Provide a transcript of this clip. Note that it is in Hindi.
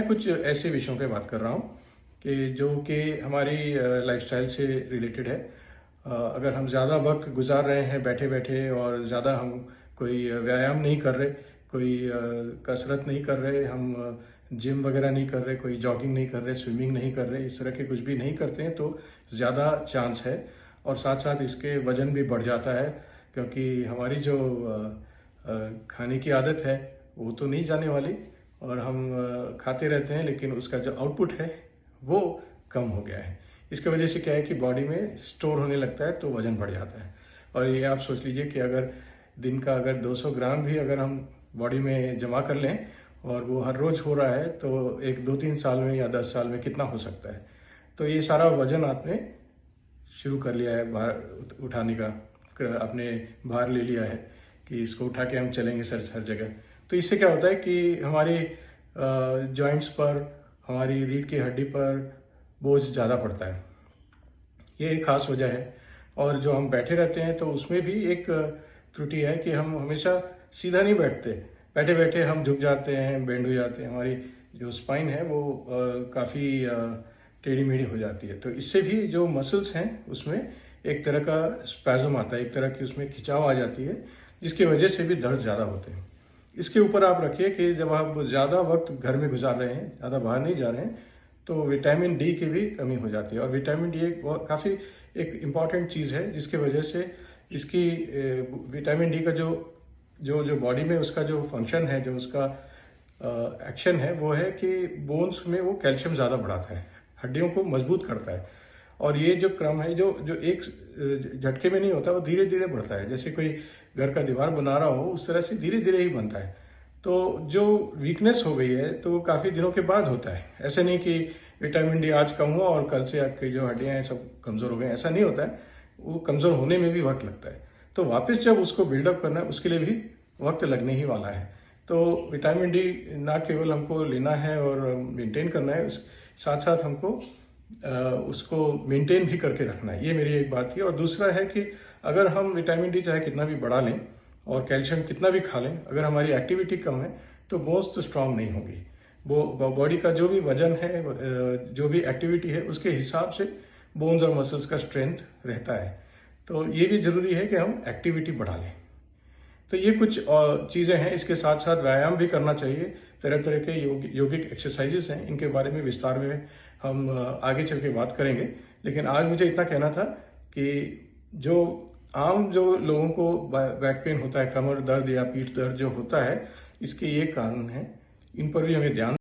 कुछ ऐसे विषयों पे बात कर रहा हूँ कि जो कि हमारी लाइफस्टाइल से रिलेटेड है। अगर हम ज़्यादा वक्त गुजार रहे हैं बैठे बैठे और ज़्यादा हम कोई व्यायाम नहीं कर रहे, कोई कसरत नहीं कर रहे, हम जिम वगैरह नहीं कर रहे, कोई जॉगिंग नहीं कर रहे, स्विमिंग नहीं कर रहे, इस तरह के कुछ भी नहीं करते हैं तो ज़्यादा चांस है। और साथ साथ इसके वजन भी बढ़ जाता है, क्योंकि हमारी जो खाने की आदत है वो तो नहीं जाने वाली, और हम खाते रहते हैं, लेकिन उसका जो आउटपुट है वो कम हो गया है। इसकी वजह से क्या है कि बॉडी में स्टोर होने लगता है तो वजन बढ़ जाता है। और ये आप सोच लीजिए कि अगर दिन का अगर 200 ग्राम भी अगर हम बॉडी में जमा कर लें और वो हर रोज हो रहा है तो एक 2-3 साल में या 10 साल में कितना हो सकता है। तो ये सारा वजन आपने शुरू कर लिया है, भार उठाने का आपने भार ले लिया है कि इसको उठा के हम चलेंगे सर हर जगह। तो इससे क्या होता है कि हमारी जॉइंट्स पर, हमारी रीढ़ की हड्डी पर बोझ ज़्यादा पड़ता है। ये एक खास वजह है। और जो हम बैठे रहते हैं तो उसमें भी एक त्रुटि है कि हम हमेशा सीधा नहीं बैठते, बैठे बैठे हम झुक जाते हैं, बेंड हो जाते हैं, हमारी जो स्पाइन है वो काफ़ी टेढ़ी मेढ़ी हो जाती है। तो इससे भी जो मसल्स हैं उसमें एक तरह का स्पैज़म आता है, एक तरह की उसमें खिंचाव आ जाती है, जिसकी वजह से भी दर्द ज़्यादा होते हैं। इसके ऊपर आप रखिए कि जब आप ज़्यादा वक्त घर में गुजार रहे हैं, ज़्यादा बाहर नहीं जा रहे हैं, तो विटामिन डी की भी कमी हो जाती है। और विटामिन डी एक काफ़ी एक इम्पॉर्टेंट चीज़ है, जिसकी वजह से इसकी विटामिन डी का जो जो जो बॉडी में उसका जो फंक्शन है, जो उसका एक्शन है, वो है कि बोन्स में वो कैल्शियम ज़्यादा बढ़ाता है, हड्डियों को मजबूत करता है। और ये जो क्रम है जो जो एक झटके में नहीं होता, वो धीरे धीरे बढ़ता है। जैसे कोई घर का दीवार बना रहा हो, उस तरह से धीरे धीरे ही बनता है। तो जो वीकनेस हो गई है तो वो काफ़ी दिनों के बाद होता है। ऐसे नहीं कि विटामिन डी आज कम हुआ और कल से आपकी जो हड्डियाँ हैं सब कमज़ोर हो गए, ऐसा नहीं होता है। वो कमज़ोर होने में भी वक्त लगता है। तो वापस जब उसको बिल्डअप करना है, उसके लिए भी वक्त लगने ही वाला है। तो विटामिन डी ना केवल हमको लेना है और मेंटेन करना है, उस साथ साथ हमको उसको मेंटेन भी करके रखना है। ये मेरी एक बात थी। और दूसरा है कि अगर हम विटामिन डी चाहे कितना भी बढ़ा लें और कैल्शियम कितना भी खा लें, अगर हमारी एक्टिविटी कम है तो बोन्स तो स्ट्रांग नहीं होंगी। वो बॉडी का जो भी वजन है, जो भी एक्टिविटी है, उसके हिसाब से बोन्स और मसल्स का स्ट्रेंथ रहता है। तो ये भी जरूरी है कि हम एक्टिविटी बढ़ा लें। तो ये कुछ चीज़ें हैं। इसके साथ साथ व्यायाम भी करना चाहिए। तरह तरह के योगिक एक्सरसाइजेस हैं, इनके बारे में विस्तार में हम आगे चल के बात करेंगे। लेकिन आज मुझे इतना कहना था कि जो आम जो लोगों को बैक पेन होता है, कमर दर्द या पीठ दर्द जो होता है, इसके ये कारण हैं, इन पर भी हमें ध्यान